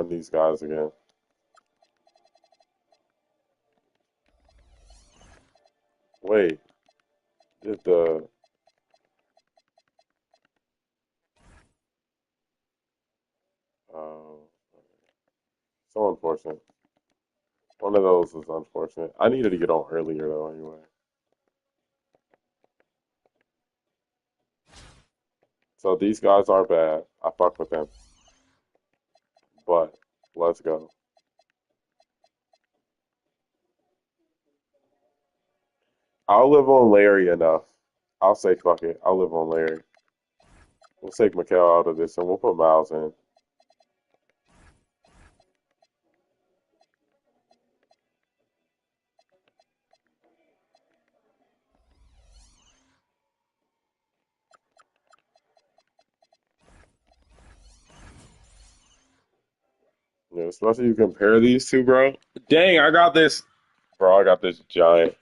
run these guys again. Wait, did the... so unfortunate. One of those was unfortunate. I needed to get on earlier, though, anyway. So these guys are bad. I fuck with them. But, let's go. I'll live on Larry enough. I'll say fuck it. I'll live on Larry. We'll take Mikhail out of this and we'll put Miles in. Yeah, especially you compare these two, bro. Dang, I got this. Bro, I got this giant.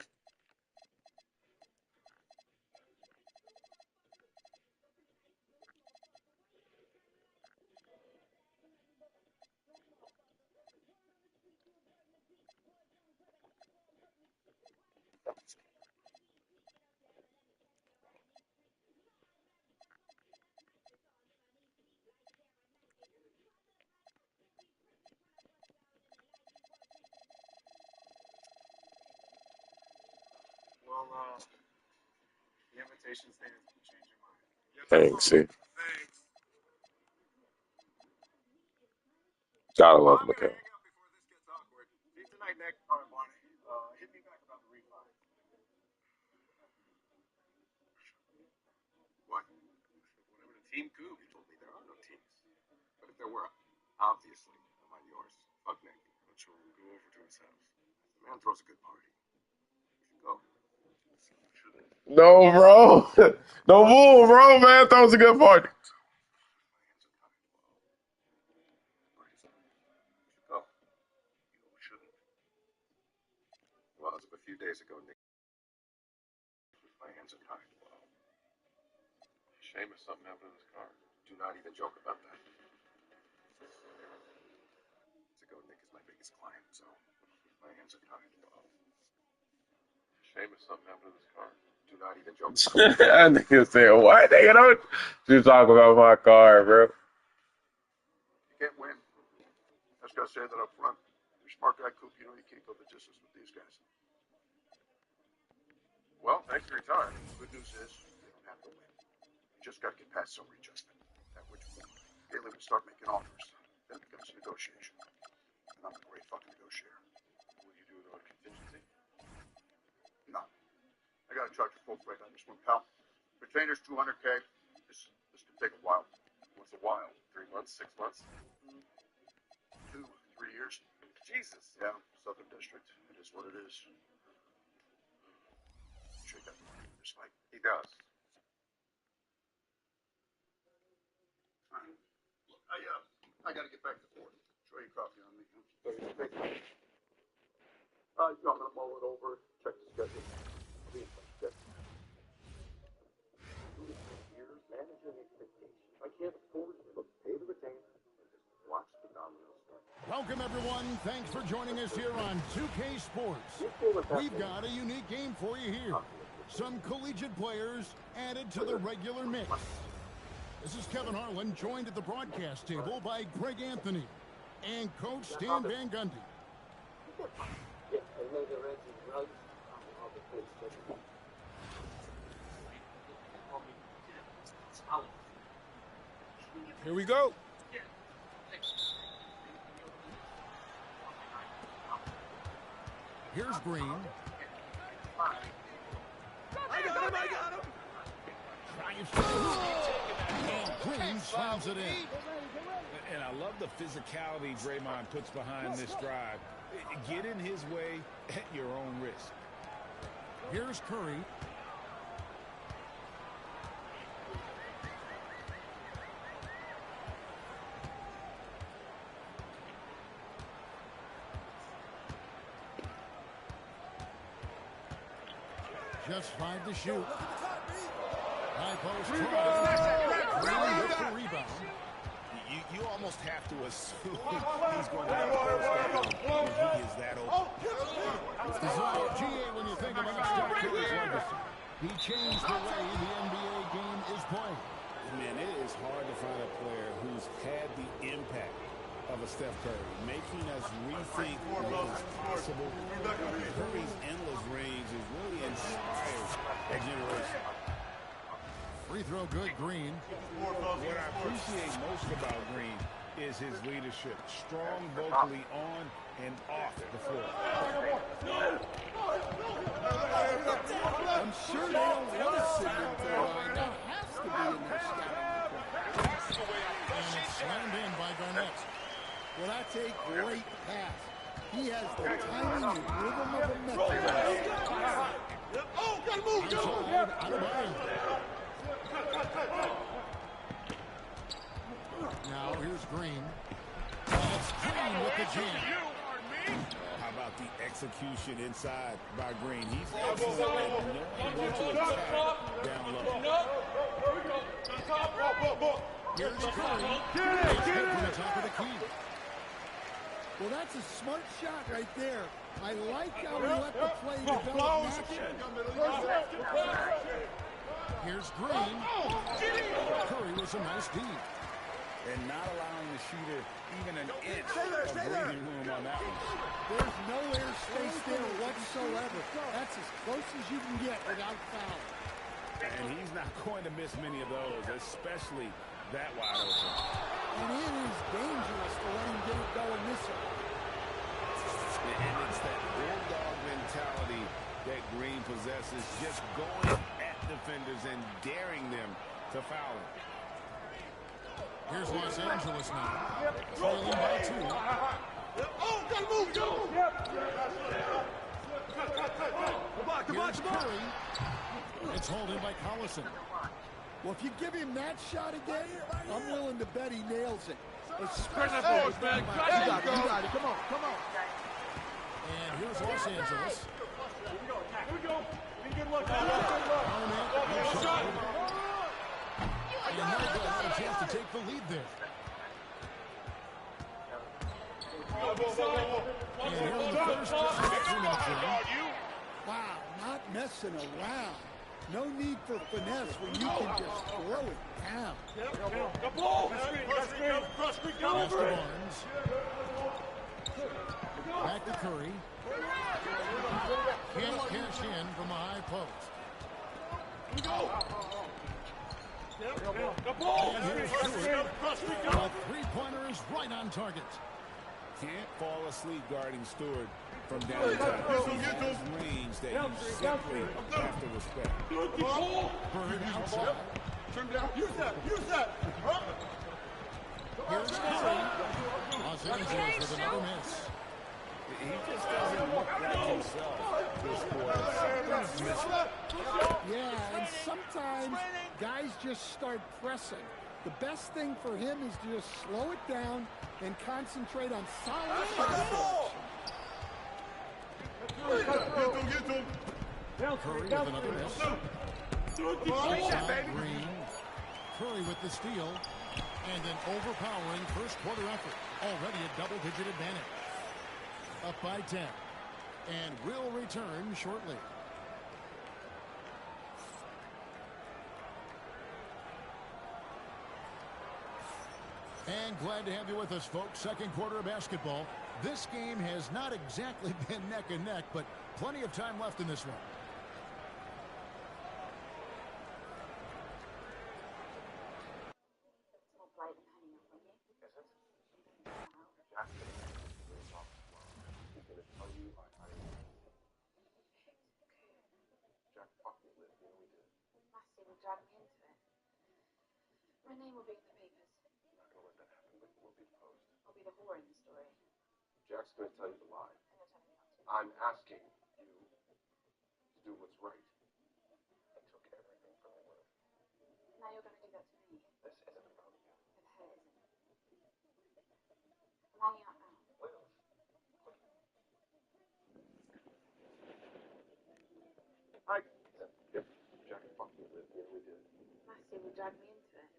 Well, the invitation stands to change your mind. Thanks, see. Gotta love Mikhail. Hang up before this gets awkward. See you tonight, Nick. All right, Barney. Hit me back about the refi. What? Whatever the team coup. You told me there are no teams. But if there were, obviously, I'm on yours. Fuck Nick. I'm sure we'll go over to his house. The man throws a good party. We should go. No, bro. No move, bro, man. That was a good part. Well, as of a few days ago, Nick, my hands are tied. Well, shame if something happened to this car. Do not even joke about that. Days ago, Nick is my biggest client, so my hands are tied. Well, shame if something happened to this car. Do not even joke about that. I nigga said, what? Nigga, don't you talk about my car, bro. You can't win. I just gotta say that up front. You're a smart guy, Coop. You know you can't go the distance with these guys. Well, thanks for your time. The good news is you don't have to win. You just gotta get past some readjustment. At which point, Haley will start making offers. Then it becomes a negotiation. And I'm a great fucking negotiator. What do you do with a contingency? No. I gotta charge you full freight on this one, pal. Retainers, $200K. This could take a while. What's a while? 3 months, 6 months? 2, 3 years. Jesus. Yeah, Southern District. It is what it is. Sure got the money in this fight. He does. Look, I gotta get back to Fort. Enjoy your coffee on me. I'm gonna mull it over, check the schedule. I'll be in touch, okay? 2 to 3 years, managing expectations. I can't afford to pay the retainer and just watch the dominoes start. Welcome, everyone. Thanks for joining us here on 2K Sports. We've got a unique game for you here. Some collegiate players added to the regular mix. This is Kevin Harlan, joined at the broadcast table by Greg Anthony and Coach Stan Van Gundy. Here we go. Here's Green. I got him. And Green slams it in. And I love the physicality Draymond puts behind this drive. Get in his way at your own risk. Here's Curry. Just 5 to shoot. High post try. Green with the rebound. You almost have to assume he he's going to get first down when he is that open. So, GA, when you think about Steph Curry's legacy, he changed the way the NBA game is played. Man, it is hard to find a player who's had the impact of a Steph Curry, making us rethink what is possible. Curry's endless range has really inspired a generation. Free throw good, Green. What I appreciate most about Green is his leadership, strong vocally on and off the floor. I'm sure they don't want to sit in their line. That has to be in their scouting report. And slammed in by Garnett. Well, that's a great pass. He has the timing and rhythm of a Methodist. Oh, gotta move, Outside, out of bounds. Now here's Green. It's Green with the jam. How about the execution inside by Green? He's excellent at knowing when to attack down low. Here's Curry. It's hit from the top of the key. Well, that's a smart shot right there. I like how he let the play develop naturally. Here's Green. Curry with some nice D. And not allowing the shooter even an inch of breathing room on that one. There's no airspace there whatsoever. That's as close as you can get without foul. And he's not going to miss many of those, especially that wide open. And it is dangerous to let him get it going this way. And it's that bulldog mentality that Green possesses, just going at defenders and daring them to foul him. Here's Los Angeles now. Trailing by 2. Oh, gotta move, go! Here's Curry. It's holding by Collison. Well, if you give him that shot again, I'm willing to bet he nails it. Press that forward, man. You got it. Come on, come on. And here's Los Angeles. Here we go. Good luck. And Michael had a chance to take the lead there. And here's the first Wow, not messing around. No need for finesse when you can just throw it down. Pass to Barnes. Back to Curry. Can't cash in from a high post. And here's Stewart. A three-pointer is right on target. Can't fall asleep guarding Stewart from downtown. He has range that you simply have to respect. Bird outside. Use that. Here's Curry. Los Angeles with another miss. He just doesn't look like himself this quarter. Something's missing. Yeah, and sometimes guys just start pressing. The best thing for him is to just slow it down and concentrate on solid shot selection. Curry with another miss. Outside Green. Curry with the steal. And an overpowering first quarter effort. Already a double-digit advantage. Up by 10. And will return shortly. And glad to have you with us, folks. Second quarter of basketball. This game has not exactly been neck and neck, but plenty of time left in this one. Drag me into it. My name will be in the papers. I'm not gonna let that happen, but we'll be deposed. I'll be the whore in the story. Jack's gonna tell you the lie. And you're telling me not to. I'm asking you to do what's right. I took everything from your life. Now you're going to do that to me. This isn't about you. With her, isn't it? I'm hanging out now. Liv. If Jack fucking lived, you know we did. Massey will drag me into it.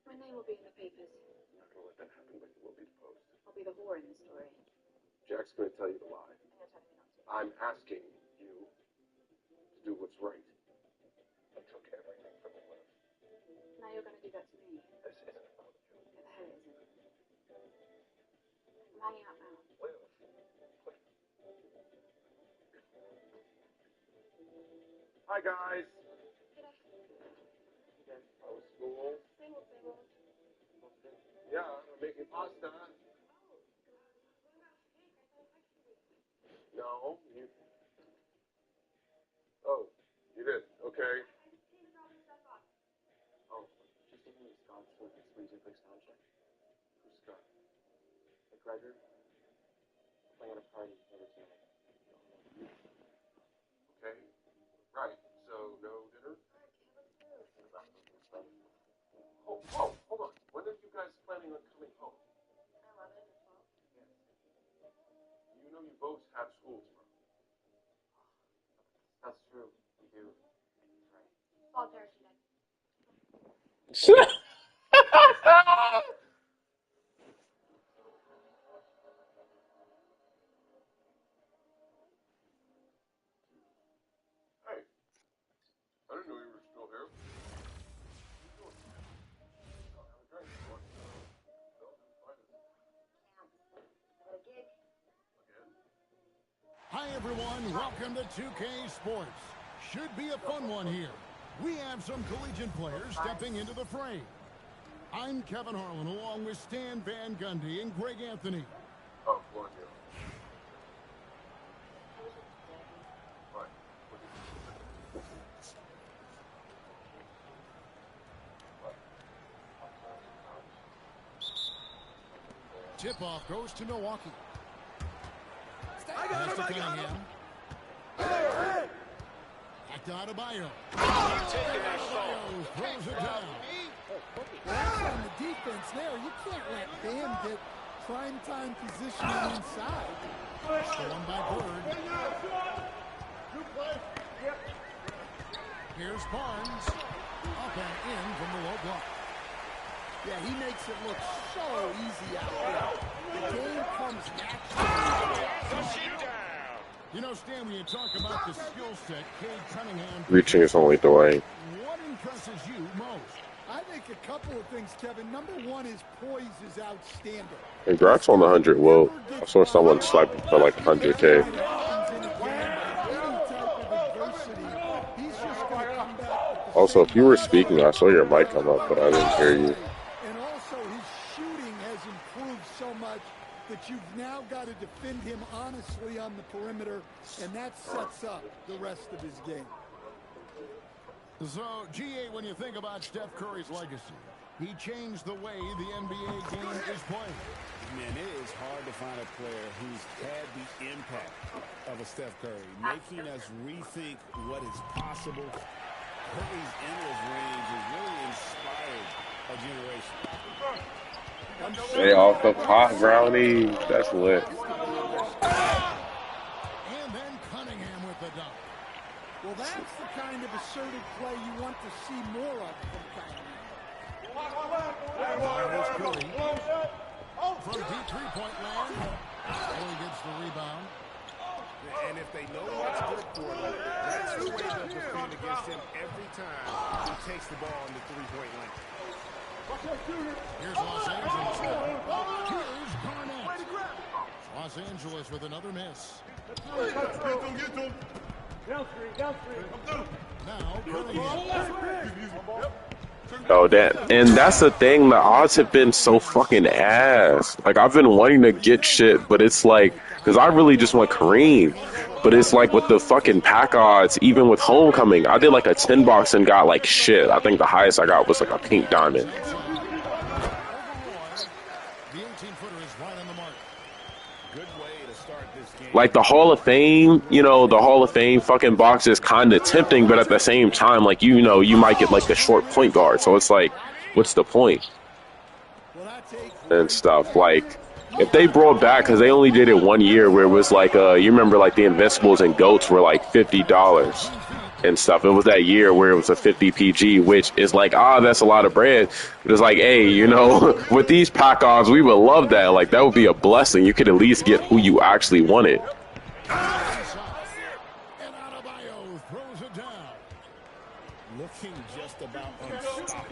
My name will be in the papers. I'm not gonna let that happen, but you will be deposed. four in the story. Jack's going to tell you to lie. And you're telling me not to. I'm asking you to do what's right. I took everything from the live. Now you're going to do that to me. This isn't about you. Yeah, the hell it isn't. I'm hanging out now. Live. Hi, guys. How was school? Same old, same old. Yeah, I'm making pasta. No, you. Oh, you did. Okay. Oh, she's taking me to Scott's for this week's quick sound check. Who's Scott? McGregor. Playing at a party later tonight. Okay. Right. So no dinner. Oh, whoa, hold on. When are you guys planning on coming home? 11 or 12. Yes. You know you both have school tomorrow. That's true. We do. Right. Fall parachute. Hey, I didn't know you were still here. Hi, everyone. Welcome to 2K Sports. Should be a fun one here. We have some collegiate players stepping into the fray. I'm Kevin Harlan, along with Stan Van Gundy and Greg Anthony. Oh, one here. Right. Tip-off goes to Milwaukee. Pass to Cunningham. Back to Adebayo. Adebayo throws it down. On the defense there, you can't let Bam get prime-time positioning inside. Stolen by Bird. Here's Barnes. Up and in from the low block. Yeah, he makes it look so easy out there. The game comes naturally. You know, Stan, when you talk about the skill set, Cade Cunningham... Reaching is only Dwayne. What impresses you most? I think a couple of things, Kevin. Number one, his poise is outstanding. Congrats on the 100. Well, I saw someone swiping for like 100K. Also, if you were speaking, I saw your mic come up, but I didn't hear you. And also, his shooting has improved so much that you've now got to defend him honestly on the perimeter, and that sets up the rest of his game. So, GA, when you think about Steph Curry's legacy, he changed the way the NBA game is played. Man, it is hard to find a player who's had the impact of a Steph Curry, making us rethink what is possible. Curry's endless range has really inspired a generation. Stay off the pot, Brownie. That's lit. And then Cunningham with the dunk. Well, that's the kind of assertive play you want to see more of from Cunningham. Here's Curry. From deep three-point land. Curry gets the rebound. And if they know what's good for them, that's the way they'll defend against him every time he takes the ball in the three-point lane. Here's Los Angeles. Here's Garnett. Los Angeles with another miss. Now Cunningham. Oh, that, and that's the thing. The odds have been so fucking ass. Like, I've been wanting to get shit, but it's like, because I really just want Kareem. But it's like with the fucking pack odds, even with Homecoming, I did like a 10 box and got like shit. I think the highest I got was like a pink diamond. The 18-footer is right on the mark. Good way to start this game. Like the Hall of Fame, you know, the Hall of Fame fucking box is kind of tempting, but at the same time, like, you know, you might get like the short point guard. So it's like, what's the point? And stuff. Like, if they brought back, because they only did it 1 year where it was like, you remember like the Invincibles and GOATs were like $50. and stuff. It was that year where it was a 50 PG, which is like, that's a lot of bread. But it's like, hey, you know, with these pack odds, we would love that. Like, that would be a blessing. You could at least get who you actually wanted. Looking just about unstoppable.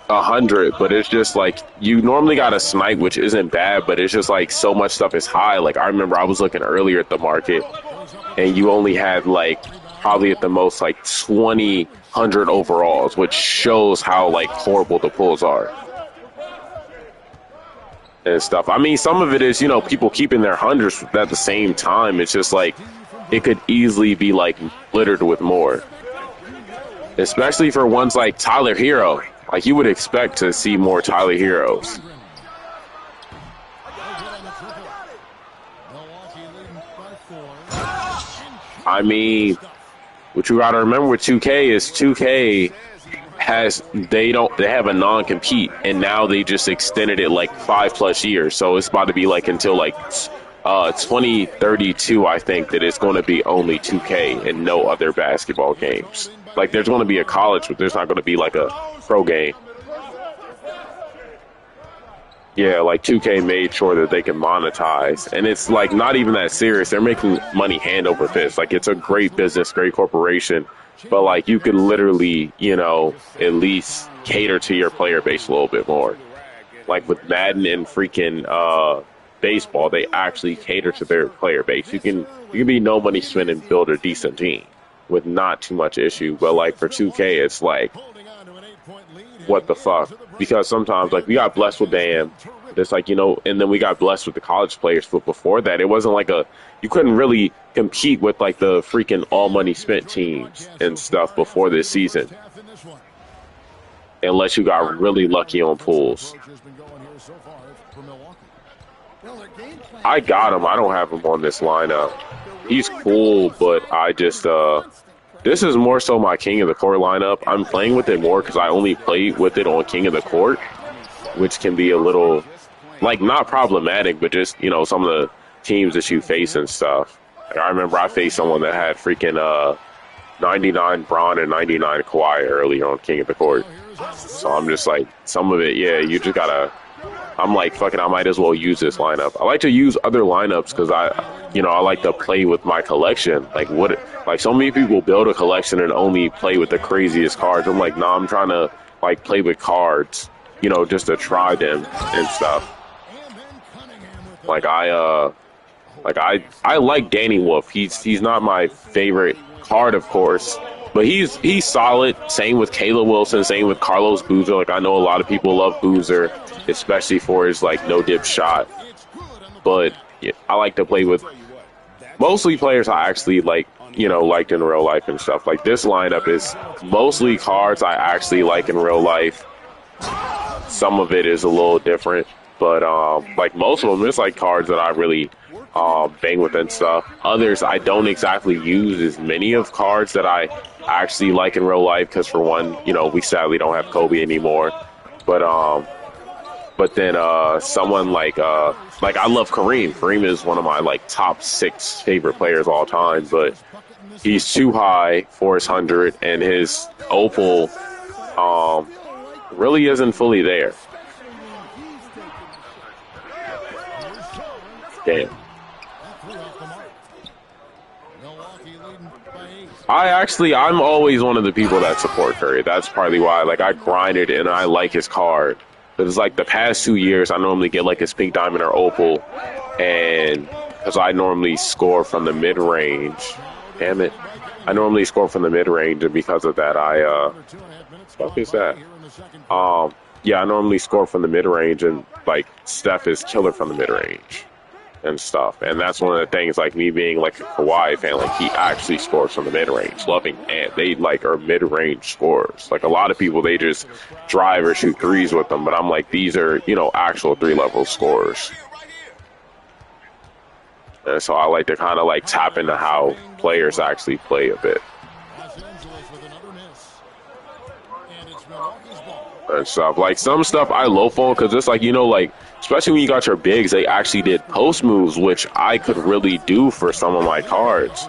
100, but it's just like you normally got a snipe, which isn't bad, but it's just like so much stuff is high. Like I remember I was looking earlier at the market, and you only had like probably at the most like 2,000 overalls, which shows how like horrible the pulls are and stuff. I mean, some of it is, you know, people keeping their hundreds at the same time. It's just like it could easily be like littered with more, especially for ones like Tyler Hero. Like you would expect to see more Tyler Heroes. I mean, what you gotta remember with 2K is 2K they have a non-compete, and now they just extended it like 5+ years. So it's about to be like until like 2032, I think, that it's going to be only 2K and no other basketball games. Like there's going to be a college, but there's not going to be like a pro game. Yeah, like 2K made sure that they can monetize, and it's like not even that serious. They're making money hand over fist. Like it's a great business, great corporation, but like you could literally, you know, at least cater to your player base a little bit more. Like with Madden and freaking baseball, they actually cater to their player base. You can be no money spent and build a decent team with not too much issue. But like for 2K, it's like, what the fuck? Because sometimes like we got blessed with Bam, it's like, you know, and then we got blessed with the college players. But before that, it wasn't like you couldn't really compete with like the freaking all money spent teams and stuff before this season, unless you got really lucky on pools. I got him. I don't have him on this lineup. He's cool, but I just this is more so my King of the Court lineup. I'm playing with it more because I only play with it on King of the Court, which can be a little, like, not problematic, but just, you know, some of the teams that you face and stuff. Like, I remember I faced someone that had freaking 99 Braun and 99 Kawhi earlier on King of the Court. So I'm just like, some of it, yeah, you just gotta, I'm like, fuck it, I might as well use this lineup. I like to use other lineups because I like to play with my collection. Like so many people build a collection and only play with the craziest cards. I'm like, nah, I'm trying to like play with cards, you know, just to try them and stuff. Like I like Danny Wolf. He's not my favorite card, of course, but he's solid. Same with Caleb Wilson. Same with Carlos Boozer. Like I know a lot of people love Boozer, especially for his like no dip shot. But yeah, I like to play with mostly players I actually like, you know, liked in real life and stuff. Like this lineup is mostly cards I actually like in real life. Some of it is a little different, but like most of them, it's like cards that I really bang with and stuff. Others I don't exactly use as many of cards that I actually like in real life because for one, you know, we sadly don't have Kobe anymore. But then someone like I love Kareem. Kareem is one of my like top 6 favorite players all time, but he's too high for his 100, and his opal really isn't fully there. Damn. I'm always one of the people that support Curry. That's partly why, like, I grinded and I like his card. But it's like the past 2 years, I normally get like his pink diamond or opal, and because I normally score from the mid range. Damn it. I normally score from the mid range, and because of that, fuck is that? Yeah, I normally score from the mid range, and like Steph is killer from the mid range and stuff. And that's one of the things, like me being like a Kawhi fan, like he actually scores from the mid range, loving, and they like are mid range scorers. Like a lot of people, they just drive or shoot threes with them, but I'm like, these are, you know, actual 3-level scorers. And so I like to kind of like tap into how players actually play a bit and stuff. Like some stuff I loaf on because it's like, you know, like especially when you got your bigs, they actually did post moves, which I could really do for some of my cards.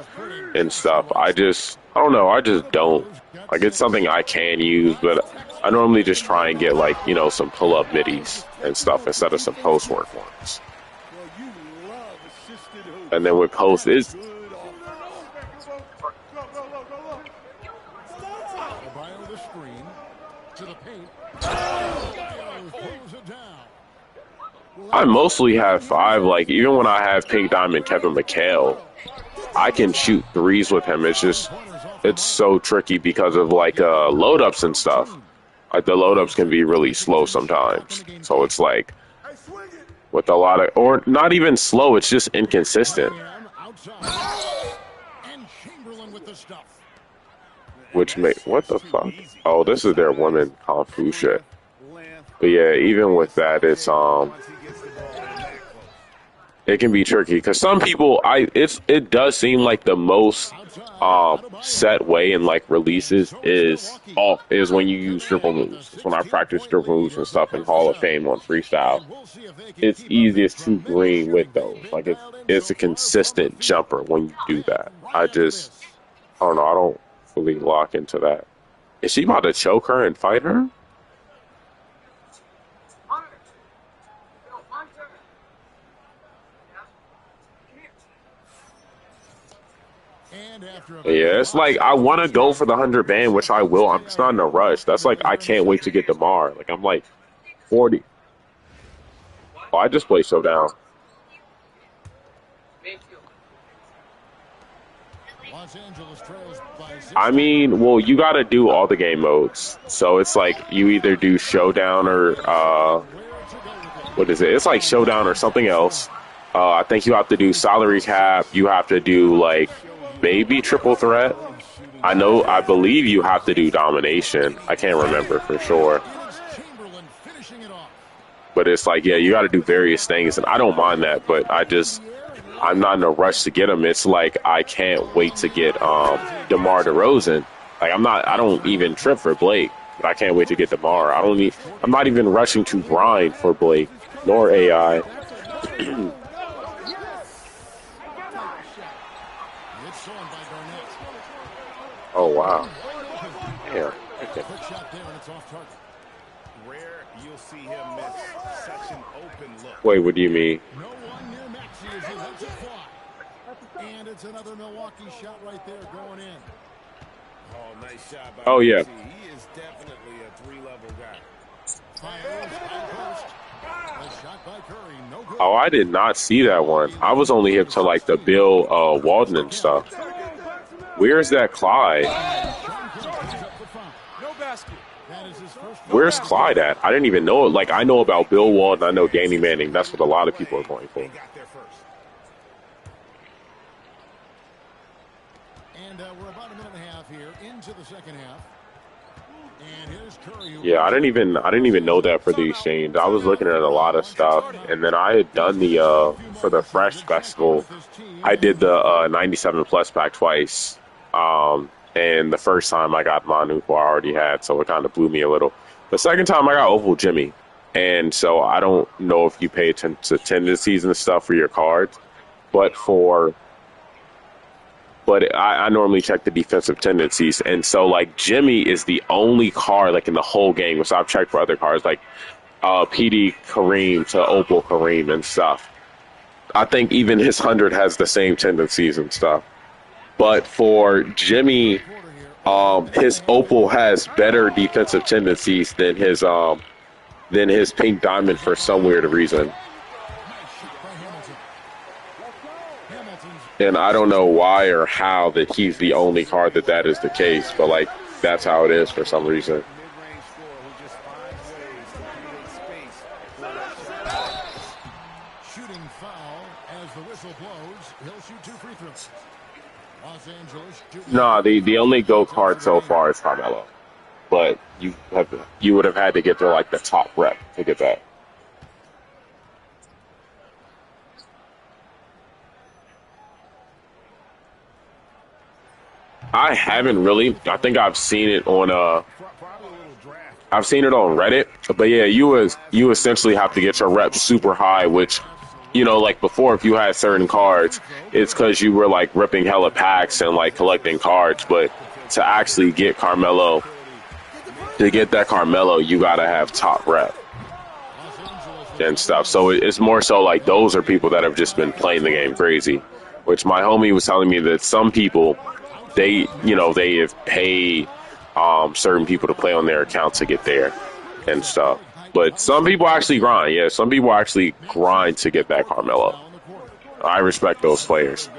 and stuff. I don't know. I just don't. Like, it's something I can use, but I normally just try and get, like, you know, some pull-up middies and stuff instead of some post-work ones. And then with post, it's... Via the screen to the paint. Pulls it down. I mostly have 5. Like, even when I have Pink Diamond Kevin McHale, I can shoot threes with him. It's just, it's so tricky because of, like, load-ups and stuff. Like, the load-ups can be really slow sometimes. So it's like, with a lot of, or not even slow, it's just inconsistent. Which what the fuck? Oh, this is their women Kung Fu shit. But yeah, even with that, it's it can be tricky because some people, it does seem like the most set way in like releases is when you use dribble moves. It's when I practice dribble moves and stuff in Hall of Fame on freestyle. It's easiest to green with those. Like it's a consistent jumper when you do that. I don't know. I don't fully lock into that. Is she about to choke her and fight her? Yeah, it's like I want to go for the 100 band, which I will. I'm just not in a rush. That's like I can't wait to get DeMar. Like I'm like 40. Oh, I just play Showdown. I mean, well, you got to do all the game modes. So it's like you either do Showdown or what is it? It's like Showdown or something else. I think you have to do salary cap. You have to do like maybe triple threat. I believe you have to do domination. I can't remember for sure. But it's like, yeah, you got to do various things, and I don't mind that, but I'm not in a rush to get him. It's like I can't wait to get DeMar DeRozan. Like I don't even trip for Blake, but I can't wait to get DeMar. I'm not even rushing to grind for Blake nor AI. Oh wow. Yeah. Okay. Rare you'll see him miss such an open look. Wait, what do you mean? No one near Maxey as he lets it fly. And it's another Milwaukee shot right there going in. Oh, nice shot by Oh yeah. Maxey. He is definitely a 3-level guy. Fires high post. A shot by Curry, no good. Oh, I did not see that one. I was only hip to like the Bill Walden and stuff. Where's that Clyde? Where's Clyde at? I didn't even know it. Like, I know about Bill Walden. I know Danny Manning. That's what a lot of people are going for. And we're about a minute and a half here into the second half. And here's Curry. Yeah, I didn't even know that for the exchange. I was looking at a lot of stuff, and then I had done the for the Fresh Festival. I did the 97 plus pack twice. And the first time I got Manu, who I already had, so it kind of blew me a little. The second time I got Oval Jimmy, and so I don't know if you pay attention to tendencies and stuff for your cards, but I normally check the defensive tendencies, and so like Jimmy is the only card like in the whole game, which I've checked for other cards like PD Kareem to Opal Kareem and stuff. I think even his 100 has the same tendencies and stuff. But for Jimmy, his Opal has better defensive tendencies than his Pink Diamond for some weird reason. And I don't know why or how that he's the only card that is the case, but like that's how it is for some reason. Shooting foul as the whistle blows. He'll shoot 2 free throws. Los Angeles. No, the only go card so far is Carmelo, but you would have had to get to like the top rep to get that. I haven't really. I think I've seen it on Reddit, but yeah, you essentially have to get your reps super high, which you know, like before, if you had certain cards, it's because you were like ripping hella packs and like collecting cards. But to actually get Carmelo, to get that Carmelo, you gotta have top rep and stuff. So it's more so like those are people that have just been playing the game crazy. Which my homie was telling me that some people, they have paid certain people to play on their account to get there and stuff. But some people actually grind. Yeah, some people actually grind to get that Carmelo. I respect those players.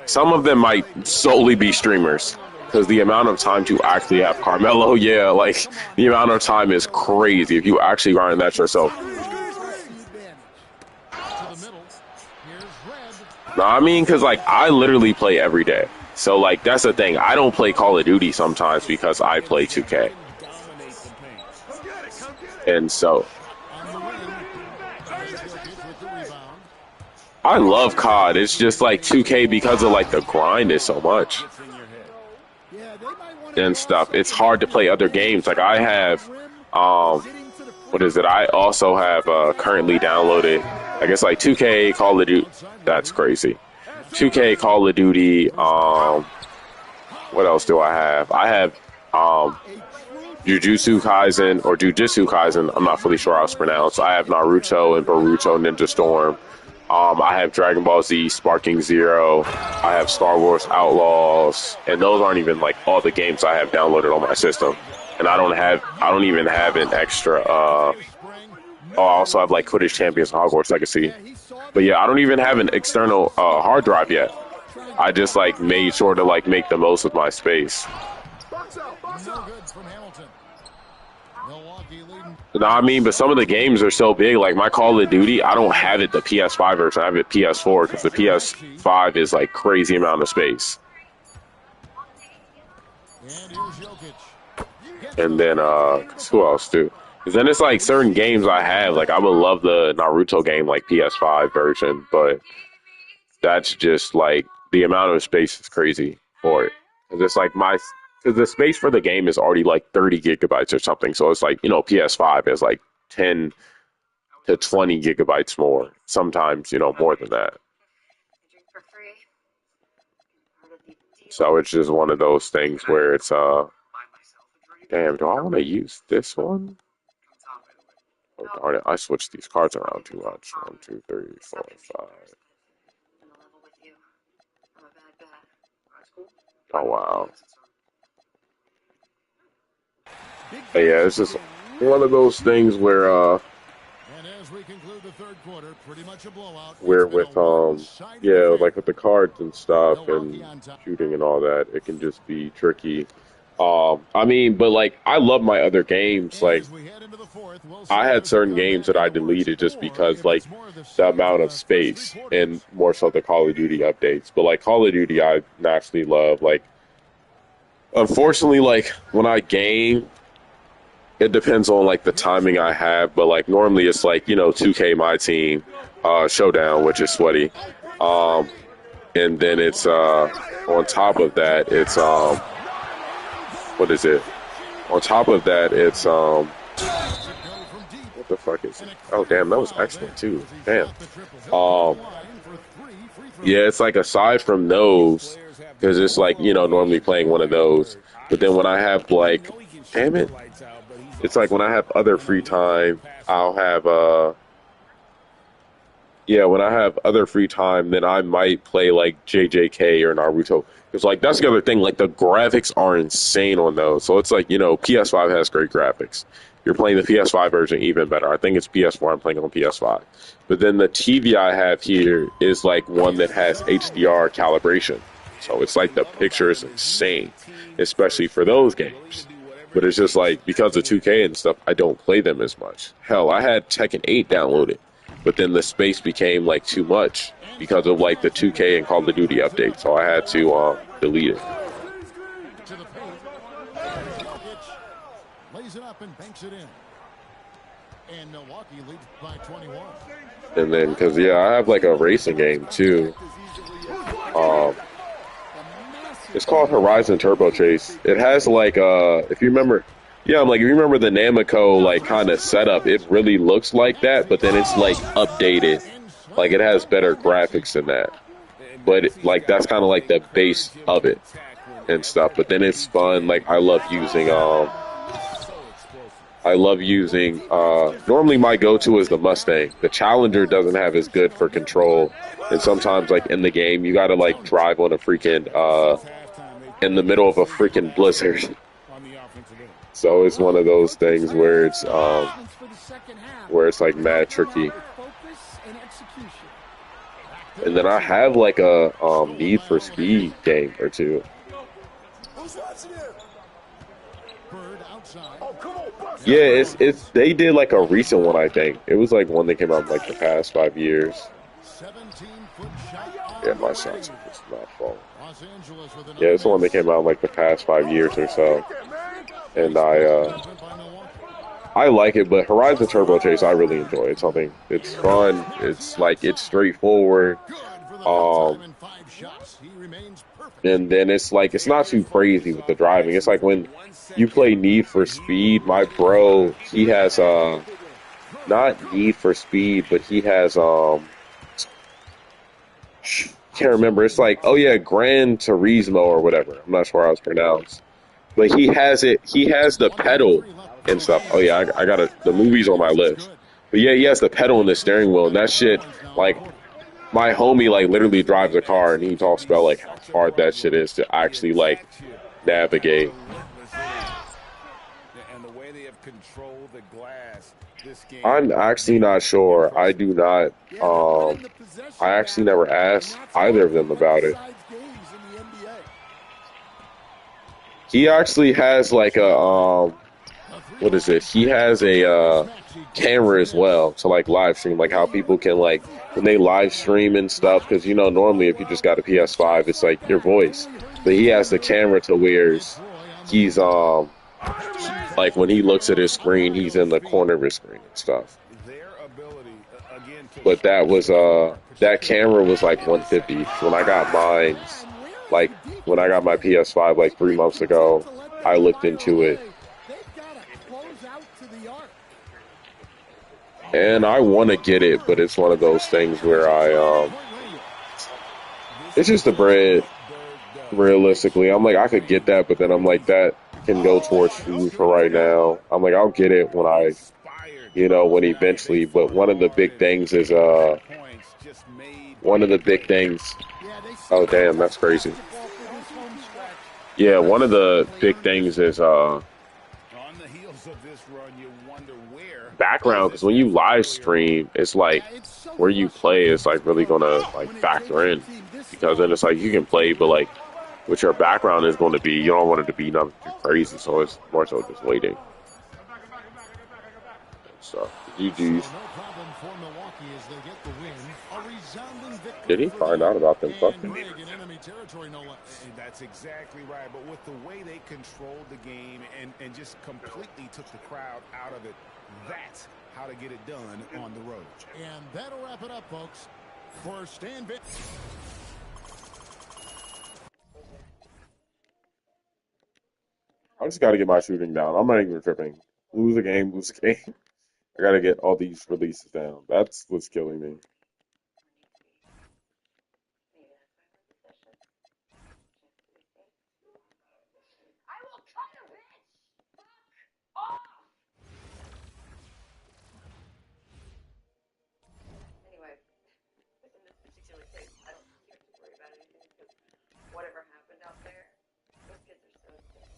Some of them might solely be streamers because the amount of time to actually have Carmelo, yeah, like the amount of time is crazy if you actually grind that yourself. No, I mean, because, like, I literally play every day. So, like, that's the thing. I don't play Call of Duty sometimes because I play 2K. And so, I love COD. It's just, like, 2K because of, like, the grind is so much. And stuff. It's hard to play other games. Like, I have, what is it? I also have currently downloaded, I guess, like 2K, Call of Duty. That's crazy. 2K, Call of Duty. What else do I have? I have Jujutsu Kaisen. I'm not fully sure how it's pronounced. I have Naruto and Boruto Ninja Storm. I have Dragon Ball Z, Sparking Zero. I have Star Wars Outlaws, and those aren't even like all the games I have downloaded on my system. And I don't even have an extra. I also have like Quidditch Champions and Hogwarts Legacy. But yeah, I don't even have an external hard drive yet. I just like made sure to like make the most of my space. No, I mean, but some of the games are so big. Like my Call of Duty, I don't have it the PS5 version. I have it PS4 because the PS5 is like crazy amount of space. And then who else too? Because then it's like certain games I have. Like I would love the Naruto game, like PS5 version, but that's just like the amount of space is crazy for it. Because it's like because the space for the game is already like 30 gigabytes or something. So it's like, you know, PS5 is like 10 to 20 gigabytes more. Sometimes, you know, more than that. So it's just one of those things where it's damn, do I want to use this one? Oh darn it! I switched these cards around too much. 1, 2, 3, 4, 5. Oh wow! But yeah, it's just one of those things where yeah, like with the cards and stuff and shooting and all that, it can just be tricky. I mean, but like I love my other games. Like I had certain games that I deleted just because like the amount of space and more so the Call of Duty updates. But like Call of Duty, I naturally love. Like, unfortunately, like when I game, it depends on like the timing I have. But like normally it's like, you know, 2K MyTeam Showdown, which is sweaty. And then it's on top of that, it's what is it? On top of that, it's what the fuck is it? Oh damn, that was excellent too. Damn. Yeah, it's like aside from those, because it's like, you know, normally playing one of those. But then when I have like, damn it, it's like when I have other free time, I'll have when I have other free time, then I might play like JJK or Naruto. Because like that's the other thing, like the graphics are insane on those. So it's like, you know, PS5 has great graphics. You're playing the PS5 version even better. I think it's PS4. I'm playing on PS5. But then the TV I have here is like one that has HDR calibration. So it's like the picture is insane, especially for those games. But it's just like because of 2K and stuff, I don't play them as much. Hell, I had Tekken 8 downloaded, but then the space became like too much because of like the 2K and Call of Duty update. So I had to delete it. Lays it up and banks it in. And Milwaukee leads by 21. And then, because, yeah, I have like a racing game too. It's called Horizon Turbo Chase. It has like, if you remember, if you remember the Namco like kind of setup, it really looks like that, but then it's like updated Like it has better graphics than that, but like that's kind of like the base of it and stuff. But then it's fun. Like I love using normally my go-to is the Mustang. The Challenger doesn't have as good for control. And sometimes like in the game you gotta like drive on a freaking in the middle of a freaking blizzard. So it's one of those things where it's like mad tricky. And then I have like a Need for Speed game or two. Yeah, it's they did like a recent one, I think. It was like one that came out in like the past 5 years. Yeah, my shots are just not falling. Yeah, it's the one that came out in like the past 5 years or so. And I like it, but Horizon Turbo Chase I really enjoy. It's fun. It's like it's straightforward. And then it's like it's not too crazy with the driving. It's like when you play Need for Speed, my bro, he has not Need for Speed, but he has can't remember. It's like, oh yeah, Gran Turismo or whatever. I'm not sure how it's pronounced. But he has it. He has the pedal and stuff. Oh yeah, I got it. The movie's on my list. But yeah, he has the pedal and the steering wheel, and that shit. Like my homie, like literally drives a car, and he talks about like how hard that shit is to actually like navigate. I'm actually not sure. I do not. I actually never asked either of them about it. He actually has like a what is it? He has a camera as well to like live stream, like how people can like when they live stream and stuff. Because you know normally if you just got a PS5, it's like your voice, but he has the camera to where he's like when he looks at his screen, he's in the corner of his screen and stuff. But that camera was like 150 when I got mine. Like when I got my PS5 like 3 months ago, I looked into it. And I want to get it, but it's one of those things where it's just the bread. Realistically, I'm like I could get that, but then I'm like that can go towards food for right now. I'm like I'll get it when when eventually. But one of the big things is one of the big things. Oh damn, that's crazy. Yeah, one of the big things is background, because when you live stream, it's like where you play is like really gonna like factor in, because then it's like you can play, but like what your background is going to be, you don't want it to be nothing too crazy, so it's more so just waiting. So GG's. Did he find out about them fucking? That's exactly right. But with the way they controlled the game and just completely took the crowd out of it, that's how to get it done on the road. And that'll wrap it up, folks. For Stan Van. I just got to get my shooting down. I'm not even tripping. Lose a game, lose a game. I got to get all these releases down. That's what's killing me. Whatever happened out there, those kids are so sick.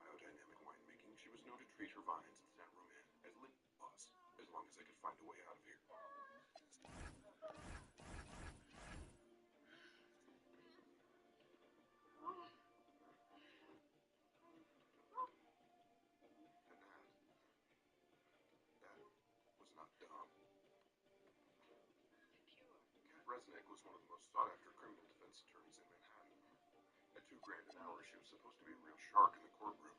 Biodynamic winemaking, she was known to treat her vines in San Roman as lip gloss, as long as I could find a way out of here. That was not dumb. Kat Resnick was one of the most sought-after criminal defense attorneys in Manhattan. At $2 grand an hour, she was supposed to be a real shark in the courtroom.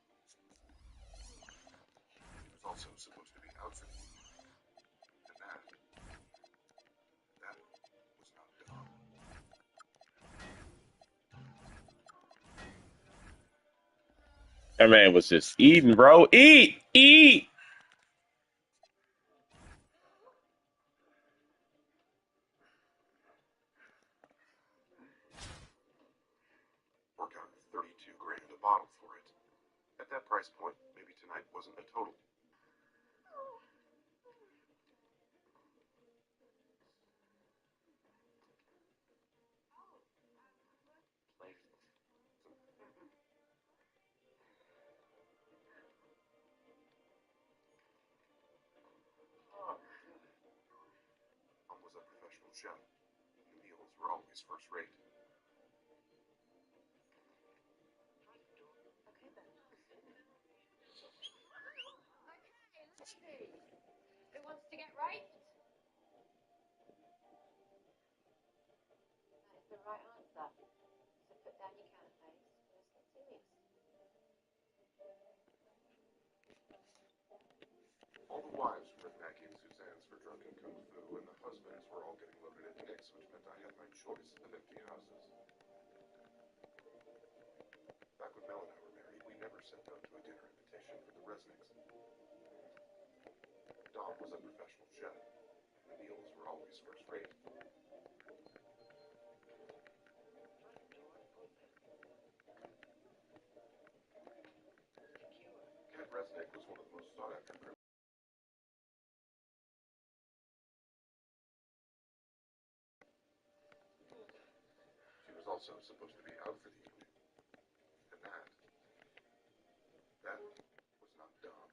also supposed to be out for the evening. And that was not Dom. That man was just eating, bro. Eat, eat. Work out 32 grand a bottle for it. At that price point, maybe tonight wasn't a total. Mom was a professional chef. The meals were always first rate. Who wants to get raped? That is the right answer. So put down your canapes. Let's get serious. All the wives were attacking Suzanne's for drunken kung fu, and the husbands were all getting loaded at Nick's, which meant I had my choice of empty houses. Back when Mel and I were married, we never said no to a dinner invitation for the Resnicks. Dom was a professional chef. The meals were always first rate. Kat Resnick was one of the most sought-after criminals. She was also supposed to be out for the evening. And that was not Dom.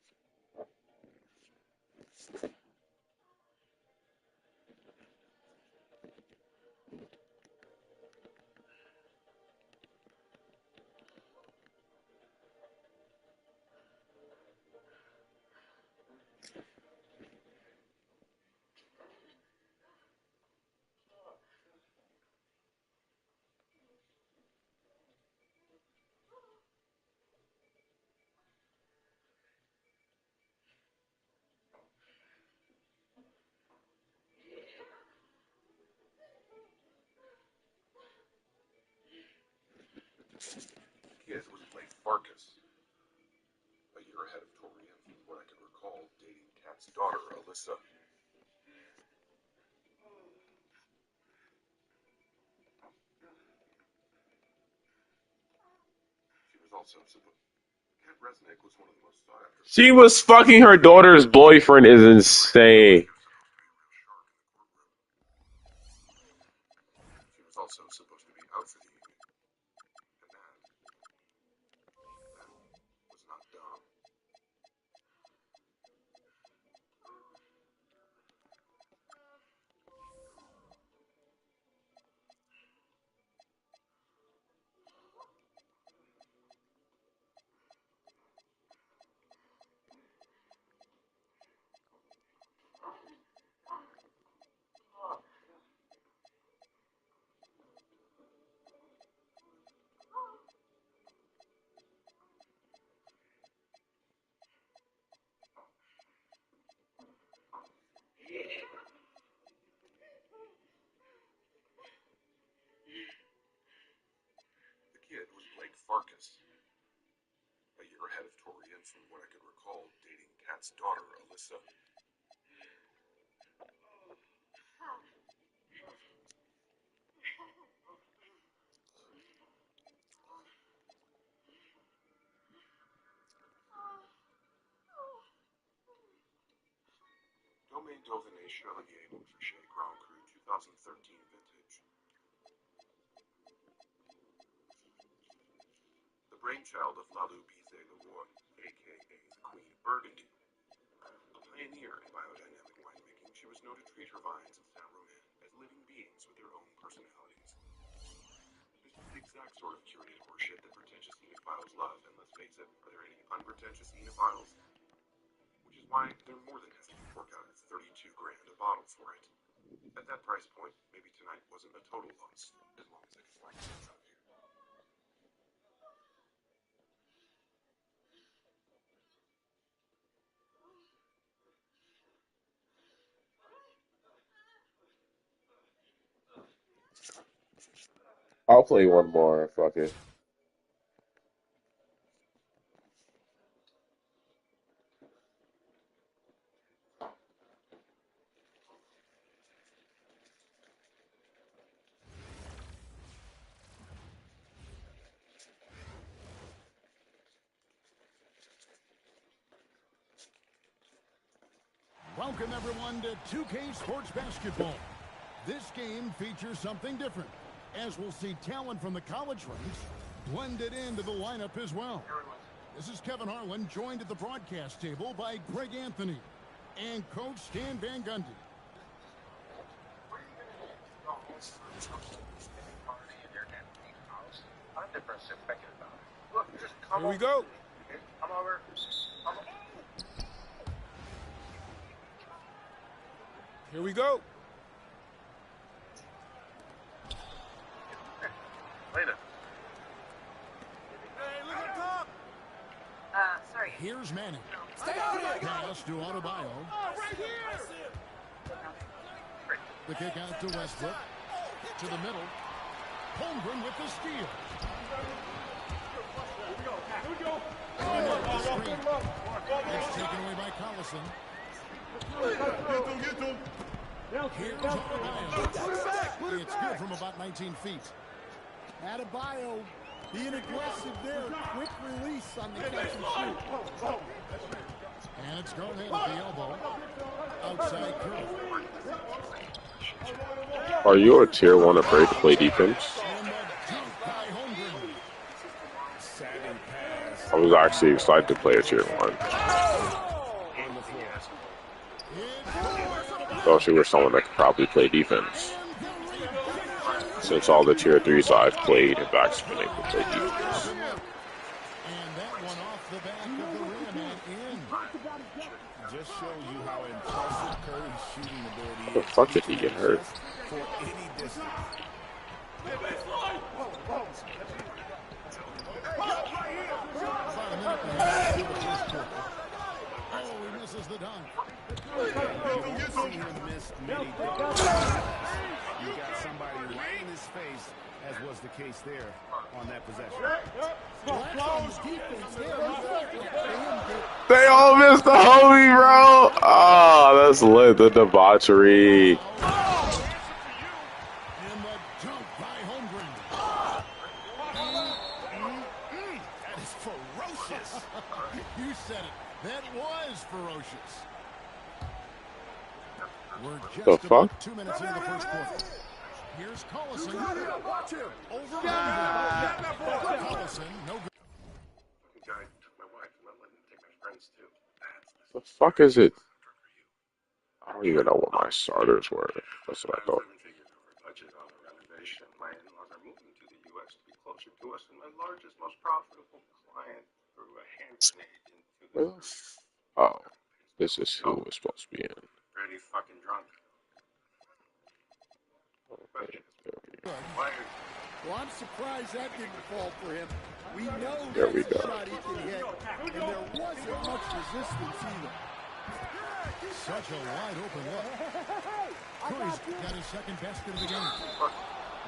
Kid was Blake Farkas, a year ahead of Tori, and from what I can recall, dating Kat's daughter, Alyssa. She was also supposed. Kat Resnick was one of the most sought after. She was fucking her daughter's boyfriend is insane. She was also supposed to be out for the evening. And that was not Dom. The kid was Blake Farkas, a year ahead of Tori, and from what I could recall, dating Kat's daughter, Alyssa. Domaine Dauphiné Chevalier Montfichet Grand Cru 2013 vintage. The brainchild of Lalou Bizet-Leroy, a.k.a. the Queen of Burgundy. A pioneer in biodynamic winemaking, she was known to treat her vines in Saint-Romain as living beings with their own personalities. This is the exact sort of curated horseshit that pretentious enophiles love, and let's face it, are there any unpretentious enophiles? Which is why they're more than happy to fork out 32 grand a bottle for it. At that price point, maybe tonight wasn't a total loss, as long as I could find it out here. I'll play one more. Fuck it. Welcome everyone to 2K Sports Basketball. This game features something different, as we'll see talent from the college ranks blended into the lineup as well. This is Kevin Harlan, joined at the broadcast table by Greg Anthony and Coach Stan Van Gundy. Here we go. Come over. Here we go. Later. Hey, look at top. Sorry. Here's Manning. Stay out here. Pass to Adebayo. Oh, right here. The kick out to Westbrook. To the middle. Holmgren with the steal. Here we go. It's taken away by Collison. Get them. Here's Adebayo. It's good from about 19 feet. Adebayo being aggressive there. Quick release on the catch and shoot. And it's Garnett at the elbow. Outside Curry. Are you a tier 1 afraid to play defense? And the dunk by Holmgren. I was actually excited to play a tier 1. Thought you were someone that could probably play defense. Since all the tier 3s I've played have actually been able to play defense. And that one off the back of the rim and in. Just shows you how impressive Curry's shooting ability How the is. fuck did he get hurt? For any distance. About a minute and a half to the first quarter. Oh, he misses the dunk. You've seen him miss many dunks. You got somebody right in his face, as was the case there on that possession. They all missed the homie, bro. Oh, that's lit. The debauchery. And the dunk by Holmgren. That is ferocious. You said it. That was ferocious. We're just The about fuck? 2 minutes into the first quarter. Here's Collison. Watch him. Over Holmgren. Collison, no good. Fucking guy took my wife and I'm letting him take my friends too. The fuck is it? I don't even know what my starters were. That's what I thought. Figures over budget on the renovation. My in-laws are moving to the U.S. to be closer to us, and my largest, most profitable client threw a hand grenade into the Oh, this is who we're supposed to be in. Pretty fucking drunk. Okay, Well, I'm surprised that didn't fall for him. We know There we that's a go. shot he can hit, and there wasn't much resistance either. Such a wide open look. Curry's got his second basket of the game.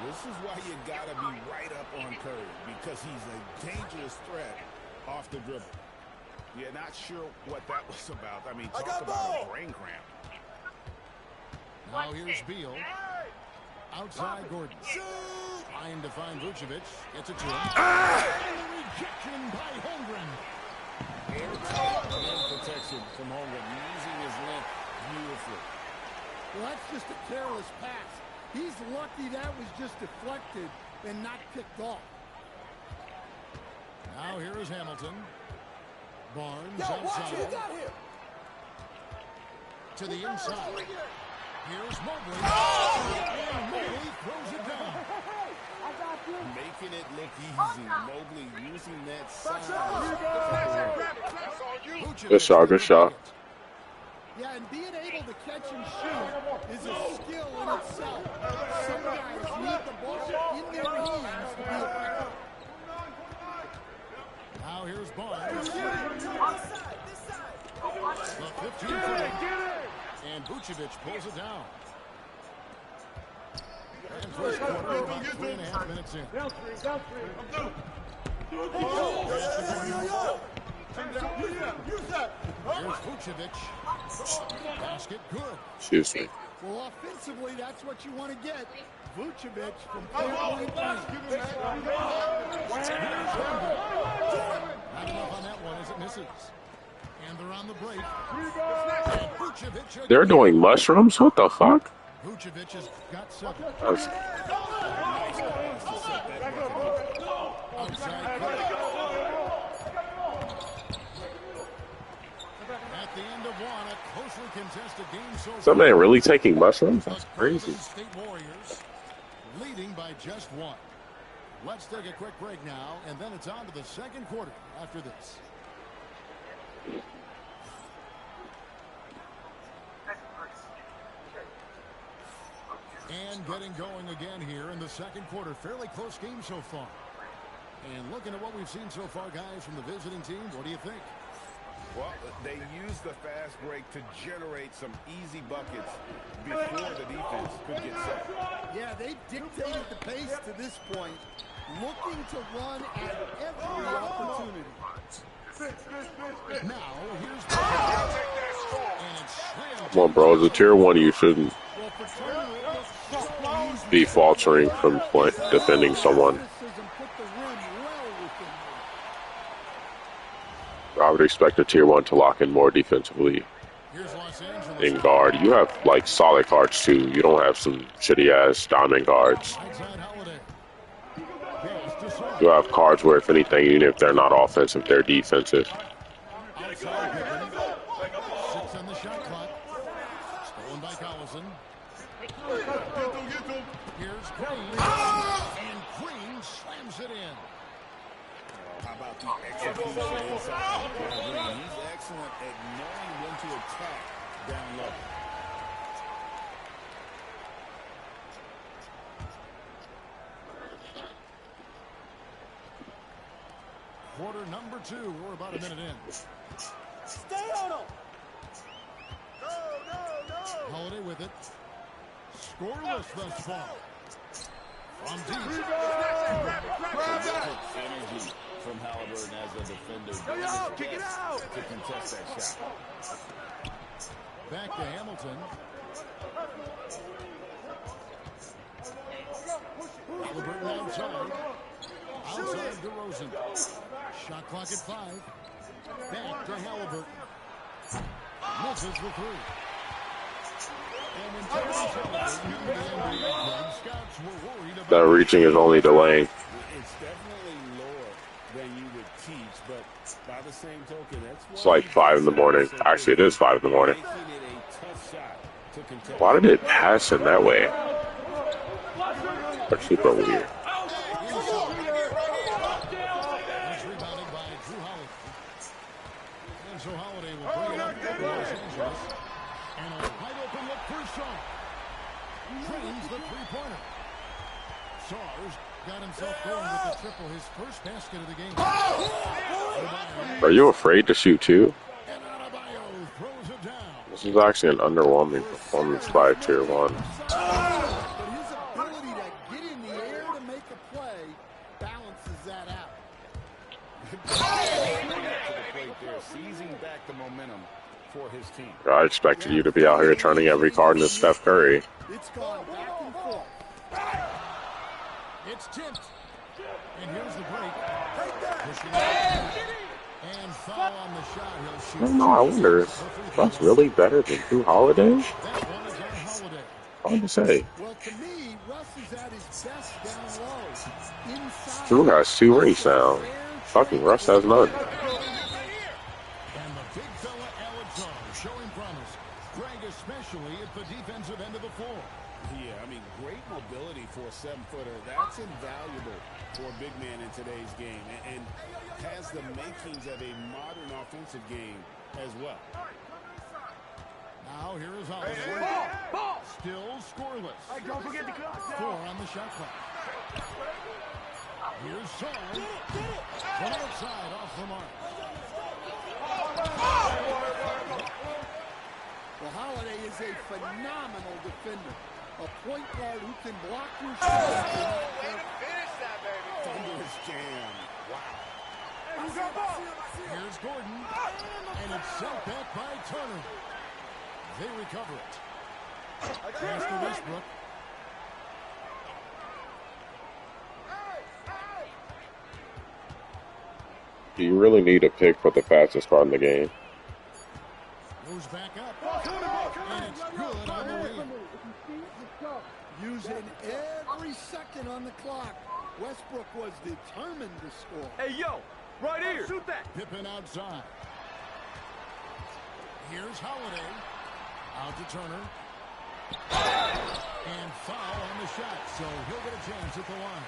This is why you gotta be right up on Curry, because he's a dangerous threat off the dribble. You're not sure what that was about. I mean, talk about a brain cramp. Now here's Beal. Outside Gordon. Trying to find Vucevic. Gets it to him. Rejection by Holmgren. Hand protection from Holmgren, using his length beautifully. Well, that's just a careless pass. He's lucky that was just deflected and not picked off. Now here is Hamilton. Barnes outside. To the inside. Here's Mobley. And Mobley throws it down. Making it look easy. Mobley using that size. Good shot, good shot. Yeah, and being able to catch and shoot is a skill in itself. Some guys need the ball in their hands to be effective. Now here's Barnes. The 15-footer. And Vucevic pulls it down. And first quarter, we're about 3.5 minutes in. Here's Vucevic. Basket good. Excuse me. Well, offensively, that's what you want to get. Vucevic from point blank. Not enough on that one as it misses. And they're on the break. And Vucevic. They're doing mushrooms? What the fuck? Vucevic has got 7. That's- Outside. At the end of one, a closely contested game so far. Some man really taking mushrooms? That's The crazy. Golden State Warriors leading by just 1. Let's take a quick break now, and then it's on to the second quarter after this. And getting going again here in the second quarter. Fairly close game so far. And looking at what we've seen so far, guys, from the visiting team, what do you think? Well, they use the fast break to generate some easy buckets before the defense could get set. Yeah, they've dictated the pace to this point, looking to run at every opportunity. Now, here's the and it's slammed. Come on, bro. As a tier 1, you shouldn't Well, for Turner, it looks so easy. be faltering from defending someone. Athleticism put the rim well within reach. I would expect a tier 1 to lock in more defensively Here's Los Angeles. in guard. You have like solid guards too. You don't have some shitty ass diamond guards. Outside Holiday. Pass to Saul. You have cards where, if anything, even if they're not offensive, they're defensive. Outside Pippen. 6 on the shot clock. Stolen by Collison. Here's Green. And Green slams it in. How about the execution inside? Green, he's excellent at knowing when to attack down low. Quarter number 2. We're about a minute in. Stay on him. Holiday with it. Scoreless thus far. From deep. Energy from Halliburton as a defender. Kick it out. To contest that shot. Back to Hamilton. Halliburton outside. Outside DeRozan. Shot clock at 5. Back to Halliburton. Misses the 3. And when Terrence Halliburton in the NBA club, scouts were worried about That reaching is only delaying. It's definitely lower than you would teach, but by the same token, that's It's like 5 in the morning. Actually, it is 5 in the morning. making it a tough shot to contest. Why did it pass in that way? That's super weird. It's rebounded by Drew Holiday. And so Holiday will bring it up to Los Angeles. And a wide open look for Shaw. Drains the three-pointer. Sars got himself going with the triple, his first basket of the game. Are you afraid to shoot too? And Adebayo throws it down. This is actually an underwhelming performance by a tier 1. But his ability to get in the air to make a play balances that out. To the plate there, seizing back the momentum for his team. I expected you to be out here turning every card into Steph Curry. It's gone back and forth. It's tipped. And here's the break. Pushing and foul on the shot. He'll I shoot. don't know. I wonder if that's really better than Drew Holiday? That one is on Holiday. Hard to say. Well, to me, Russ is at his best down low. Inside. Drew has 2 rings now. Fucking Russ has none. And the big fella Alex showing promise. Greg especially at the defensive end of the floor. Yeah, I mean, great mobility for a 7-footer. That's invaluable for a big man in today's game, and has the makings of a modern offensive game as well. Now here is Holiday. Still scoreless. Don't forget the clock. 4 on the shot clock. Here's Son. From outside off the mark. Well, Holiday is a phenomenal defender. A point guard who can block your shot. Oh, way to finish that, baby. Thunderous jam. Wow. Here's Gordon, and it's sent back by Turner. They recover it. Pass to Westbrook. Do you really need a pick for the fastest car in the game? Moves back up, and it's good on the way. Using every second on the clock. Westbrook was determined to score. Hey, yo, right here. Shoot that. Pippen outside. Here's Holiday. Out to Turner. And foul on the shot, so he'll get a chance at the line.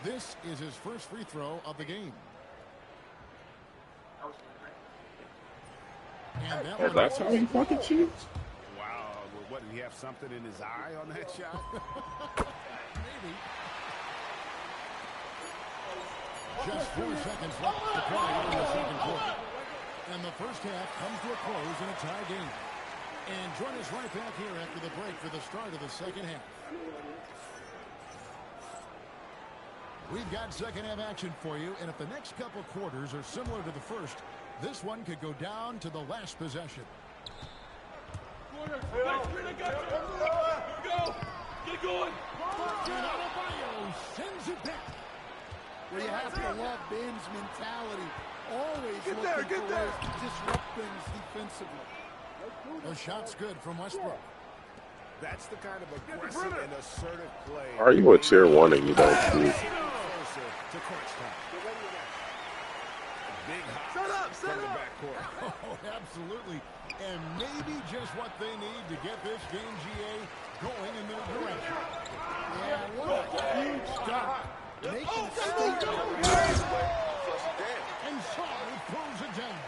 This is his first free throw of the game. And that one That's how he fucking shoots? Wow. Well, what, did he have something in his eye on that shot? maybe. Just 4 seconds left to play in the second quarter. And the first half comes to a close in a tie game. And join us right back here after the break for the start of the second half. We've got second half action for you, and if the next couple quarters are similar to the first, this one could go down to the last possession. Go. Get going. And Adebayo sends it back. Well, you have to love Ben's mentality. Always Get looking there, for get there. ways to disrupt things defensively. The shot's good from Westbrook. That's the kind of aggressive and assertive play. Are you a tier 1 and you don't shoot? Closer to crunch time. Big hop from the backcourt. Oh, absolutely. And maybe just what they need to get this game, GA, going in their direction. Yeah, what a huge start. Making And Shaw throws it down.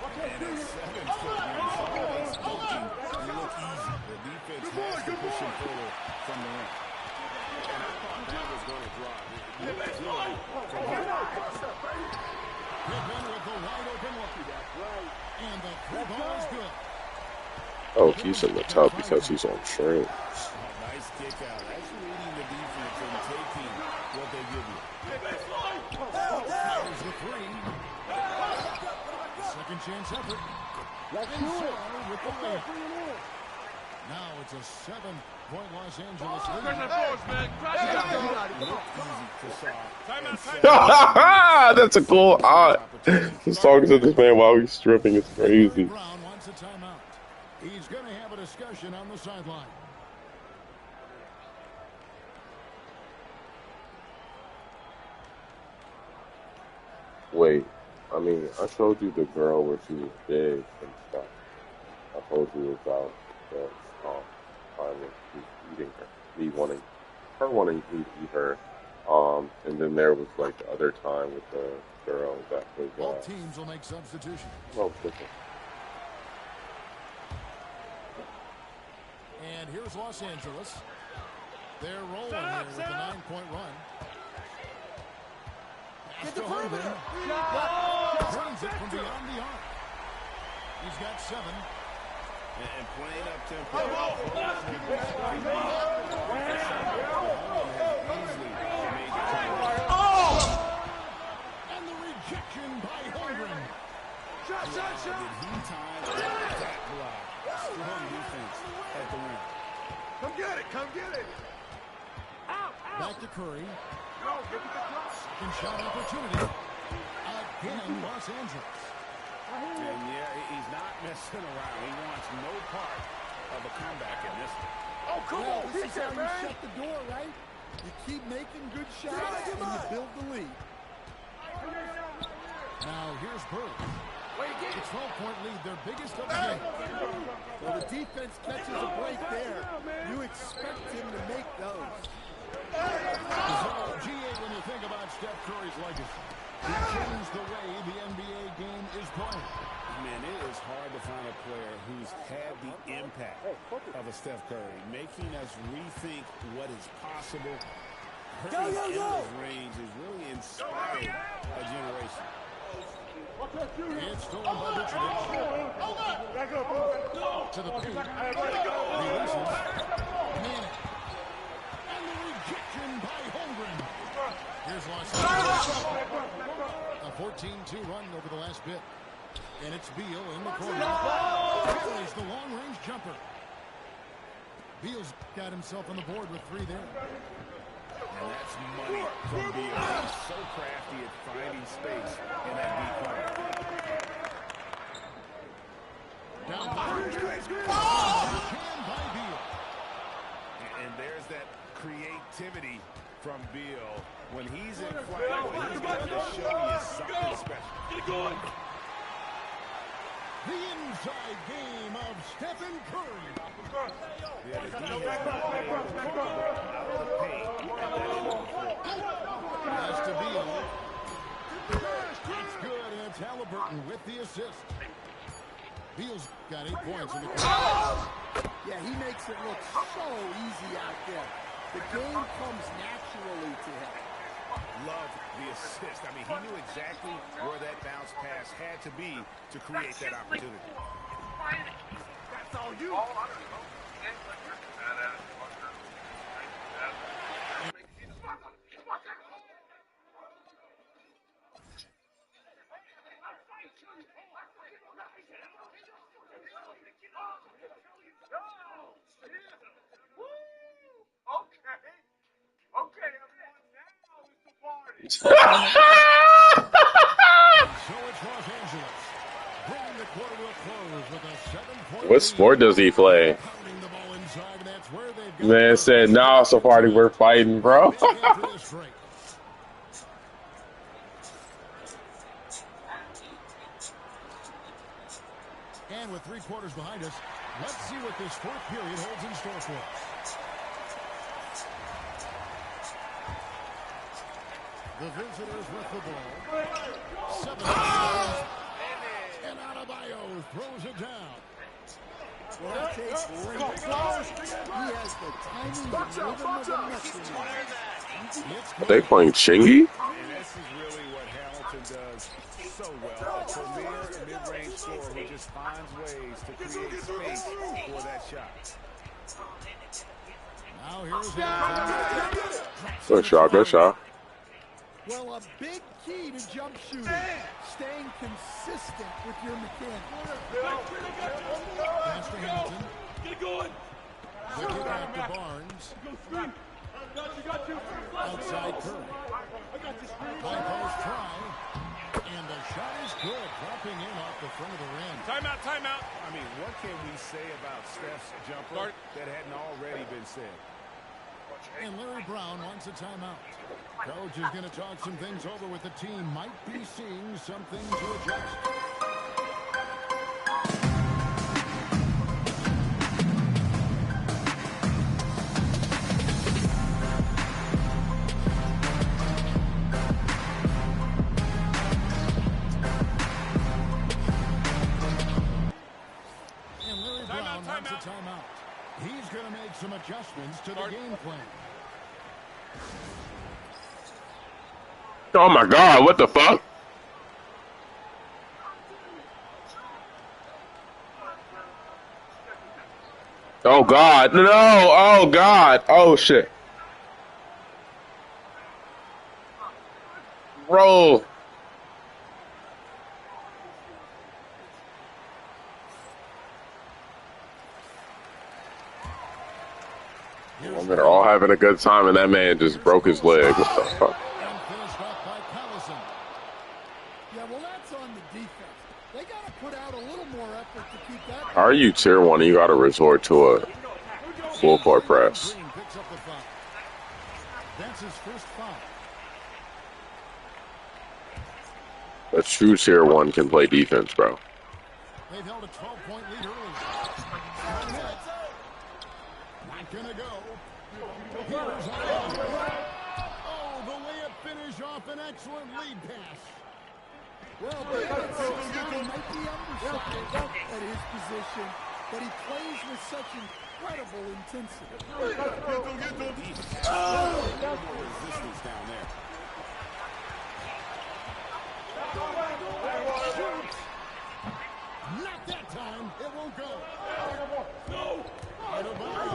And a 7-foot man, smoking. He looked easy. The defense has to push him forward from the rim. And I thought that was going to drop. It looked good from him. Pippen with the wide open look. And the three ball is good. Oh, he's in the tub because he's on shrooms. Nice kick out. That's reading the defense and taking what they give you. There's the three. Second chance effort. And Shaw with the layup. Now it's a 7-point Los Angeles lead. That's a cool art. Just talking to this man while he's stripping is crazy. Brown wants a timeout. He's going to have a discussion on the sideline. Wait, I mean, I showed you the girl where she was big and stuff. I told you about the time when she's eating her, wanting me to eat her. And then there was like the other time with the girl that was. Both teams will make substitutions. Oh, different. And here's Los Angeles. They're rolling here with a 9-point run. Pass to Harden. Drains it from beyond the arc. He's got 7. And playing up tempo. And the rejection by Holmgren. Did he time that block? Strong defense at the rim. Come get it. Back to Curry. Second shot opportunity. Again, Los Angeles. And yeah, he's not messing around. He wants no part of a comeback in this one. Oh, come Well, on. this is how you shut the door, right? You keep making good shots and you build the lead. Now here's Bird. It's 12-point lead, their biggest of the game. Well, the defense catches a break there. You expect him to make those. So, GA, when you think about Steph Curry's legacy, he changed the way the NBA game is played. Man, it is hard to find a player who's had the impact of a Steph Curry, making us rethink what is possible. Curry's endless range has really inspired a generation. It's stolen by Vucevic. To the paint. Releases. Manning. And the rejection by Holmgren. Here's Los Angeles. A 14-2 run over the last bit. And it's Beal in the corner. Plays the long-range jumper. Beal's got himself on the board with 3 there. And that's money from Beal. He's so crafty at finding space in that deep corner. Down by Beal. And there's that creativity from Beal. When he's in flight, when he's going to show you something special. Get it going. The inside game of Stephen Curry. Yeah, the D has not been able to keep the ball out of the paint and then into the floor. Pass to Beal. It's good, and it's Halliburton with the assist. Beal's got 8 points in the quarter. Yeah, he makes it look so easy out there. The game comes naturally to him. Love the assist. I mean, he knew exactly where that bounce pass had to be to create that opportunity. That's all you. So it's Los Angeles. Bringing the quarter to a close with a 7-point What sport does he play? pounding the ball inside, and that's where they've got Man said, "Nah, so party we're fighting, bro." back after this break. And with 3 quarters behind us, let's see what this 4th period holds in store for us. The visitors with the ball. 7 seconds. And Adebayo throws it down. Well, that takes great shots. He has the timing and rhythm of a metronome. Are they playing Chingy? And this is really what Hamilton does so well. A premier mid-range scorer who just finds ways to create space for that shot. Now here's Hamilton. Good shot, good shot. Well, a big key to jump shooting, staying consistent with your mechanics. Pass to Hamilton. Get it going. The kick out to Barnes. Outside Curry. High post try. And the shot is good, dropping in off the front of the rim. Timeout, timeout. I mean, what can we say about Steph's jumper that hadn't already been said? And Larry Brown wants a timeout. Coach is going to talk some things over with the team. Might be seeing something to adjust. And Larry Brown wants a timeout. He's going to make some adjustments to the game plan. Oh my God! What the fuck? Oh God! No! Oh God! Oh shit! Bro. They're all having a good time, and that man just broke his leg. What the fuck? And finished off by Collison. Yeah, well, that's on the defense. They got to put out a little more effort to keep that. How are you tier 1 and you got to resort to a full court press? Green picks up the foul. That's his first foul. A true tier 1 can play defense, bro. They've held a 12-point lead early. Not gonna go. Here's oh, the layup finish off an excellent lead pass. Well, David Sixton might be undersized at his position, but he plays with such incredible intensity. Resistance down there. Not that time. It won't go. No. Out of bounds.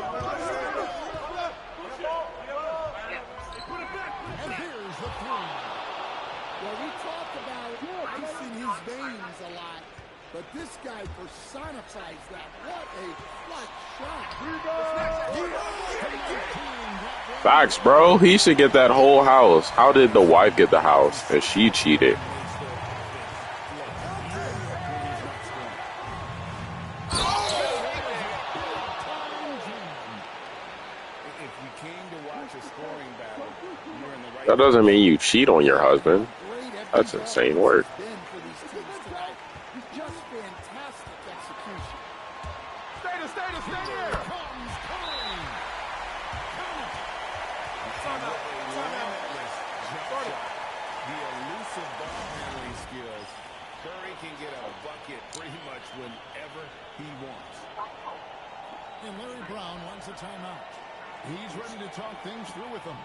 And here's the three. Well, we talk about ice in his veins a lot, but this guy personifies that. What a clutch shot. Facts, bro. He should get that whole house. How did the wife get the house? And she cheated. That doesn't mean you cheat on your husband. That's insane work. Just fantastic execution. Stay there. The elusive ball handling skills. Curry can get a bucket pretty much whenever he wants. And Larry Brown wants a timeout. He's ready to talk things through with them.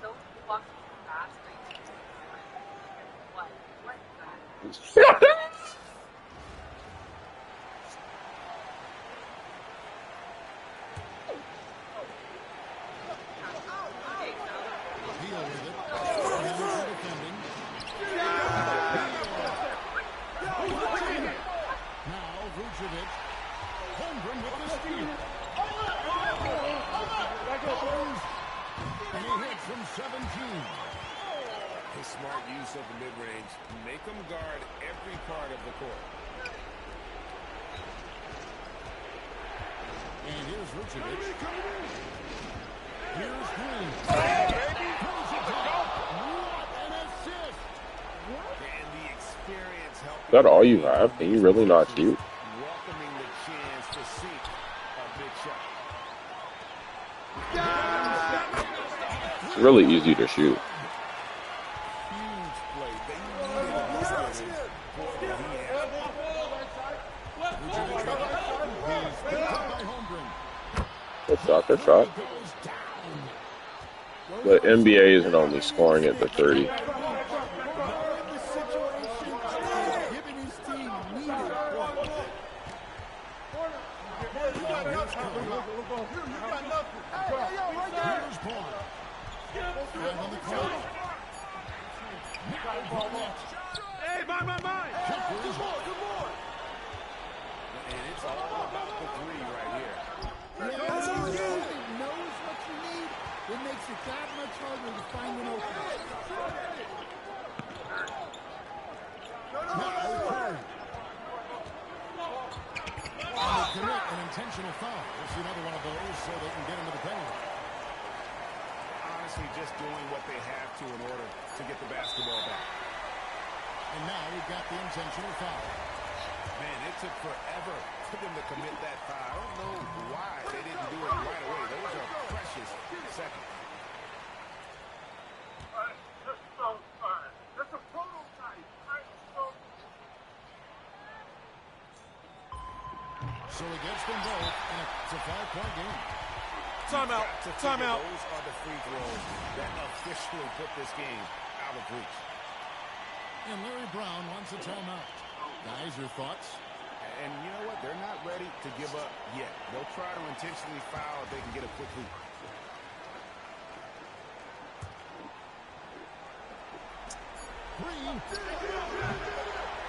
So fucking fast. What is that? Deal with it. Hamilton defending. Now Vucevic. Holmgren with the steal. And he hits from 17. His smart use of the mid-range. Make them guard every part of the court. And here's Vucevic. Here's Green. Pulls it down. What an assist! And the experience helped. Is that all you have? Can you really not shoot? Welcoming the chance to sink a big shot. It's really easy to shoot. Huge play. They needed this one. Boy, did he have it. He's picked up by Holmgren. Good shot, good shot. Goes down. The NBA isn't only scoring at the 30. The situation, giving his team needed points. Here's Paul. And on the clock. Now Barnett. Hey, mine. Kemper is And it's all about the three right here. Knows what you need. It makes it that much harder to find an opening. now Curry. And they commit an intentional foul. We'll see another one of those so they can get into the penalty. Honestly, just doing what they have to in order to get the basketball back. And now we've got the intentional foul. Man, it took forever for them to commit that foul. I don't know why they didn't do it right away. Those are precious seconds. That's a prototype. So he gets them both, and it's a 5-point game. Timeout. Those are the free throws that officially put this game out of reach. And Larry Brown wants a timeout. Guys, your thoughts? And you know what? They're not ready to give up yet. They'll try to intentionally foul if they can get a quick lead.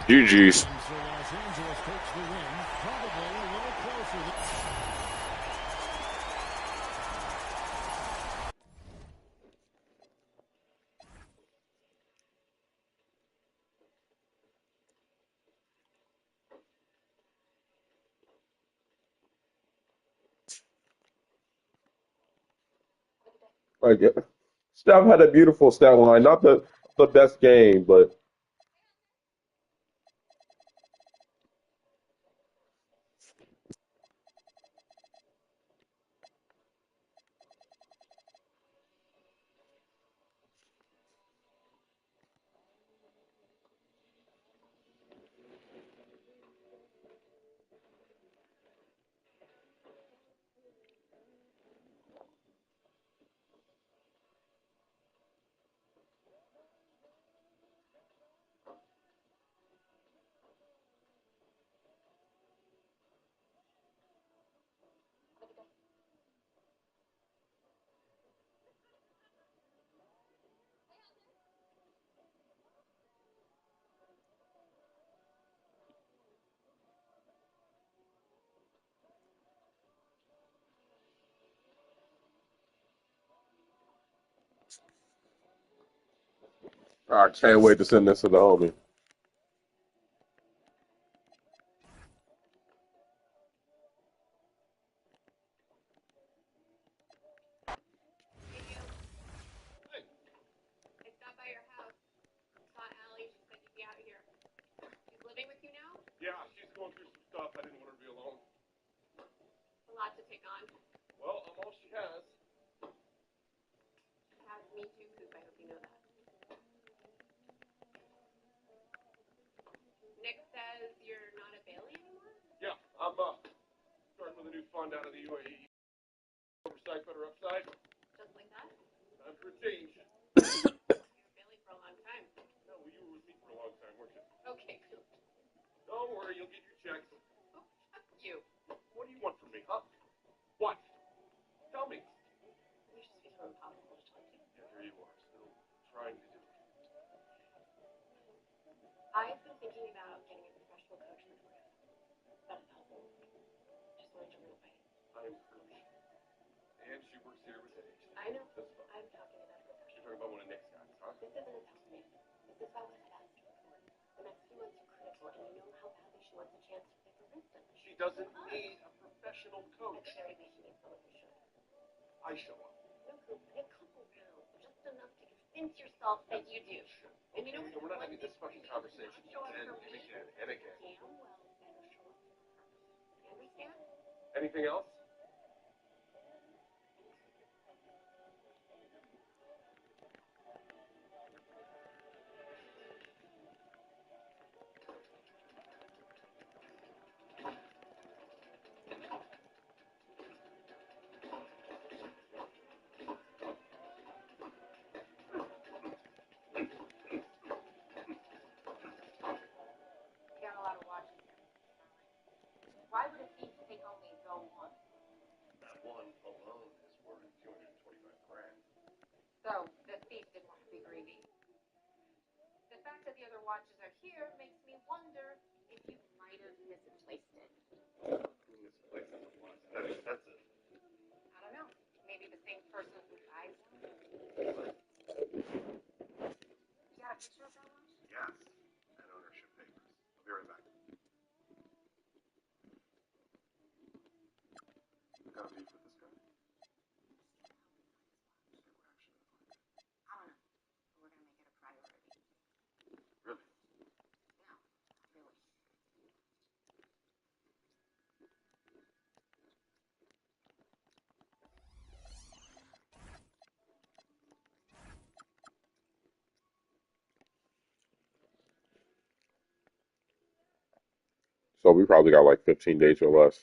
GG's. And so Los Angeles takes the win, probably a little closer than... Like, Steph had a beautiful stat line. Not the best game, but I can't wait to send this to the homie. I stopped by your house. Saw Allie. She said you'd be out here. She's living with you now? Yeah, she's going through some stuff. I didn't want her to be alone. It's a lot to take on. Well, I'm all she has. It has me too, Coop. I hope you know that. Nick says you're not a Bailey anymore? Yeah, I'm starting with a new fund out of the UAE. Oversight, better upside. Just like that? Time for a change. You were Bailey for a long time. No, well, you were with me for a long time, weren't you? Okay, Coop. Don't worry, you'll get your checks. Oh, fuck you. What do you want from me, huh? What? Tell me. You should be so impossible to talk to. Yeah, here you are, still trying to do it. I've been thinking about getting a professional coach for Florida. About $1,000. Just wanted to run it by you. I'm coach. And she works here with Age. I know. That's fine. I'm talking about a professional. You're talking about one of Nick's guys, huh? This isn't about me. This is about what's best for Florida. The next few months are critical, and you know how badly she wants a chance to play for Princeton. She doesn't need a professional At coach. the very least, she needs someone who should. I show up. No, Coop. A couple rounds. Just enough to convince yourself that you do. And you know what? We're not having this fucking conversation Show up again for and me. again and again. Damn well better show up for her. You understand? Anything else? We got a lot of watches here. Why would a thief take only the one? That one alone is worth 225 grand. So the thief didn't want to be greedy. The fact that the other watches are here makes me wonder if you might have misplaced it. This place is a lot. That expensive. I don't know. Maybe the same person who buys one. You got a picture of that watch? Yes. And ownership papers. I'll be right back. Got a beef with this guy? Okay, what action did I find? I don't know. We're gonna make it a priority. Really? No, really. So we probably got like 15 days or less.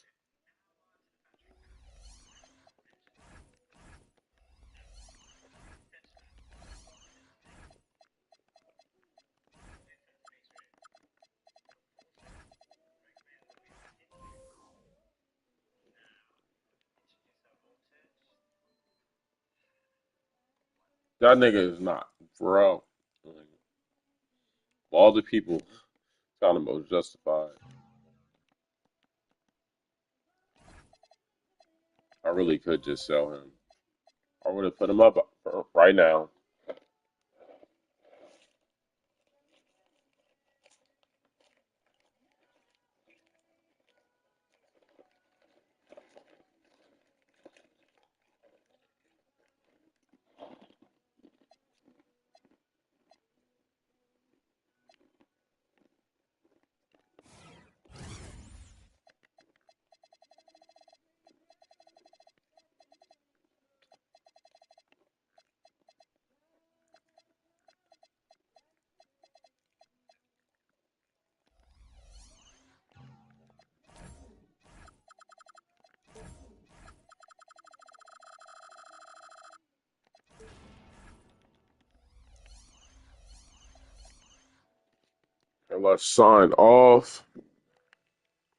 That nigga is not, bro. Like, all the people found the most justified. I really could just sell him. I would have put him up for right now. And let's sign off.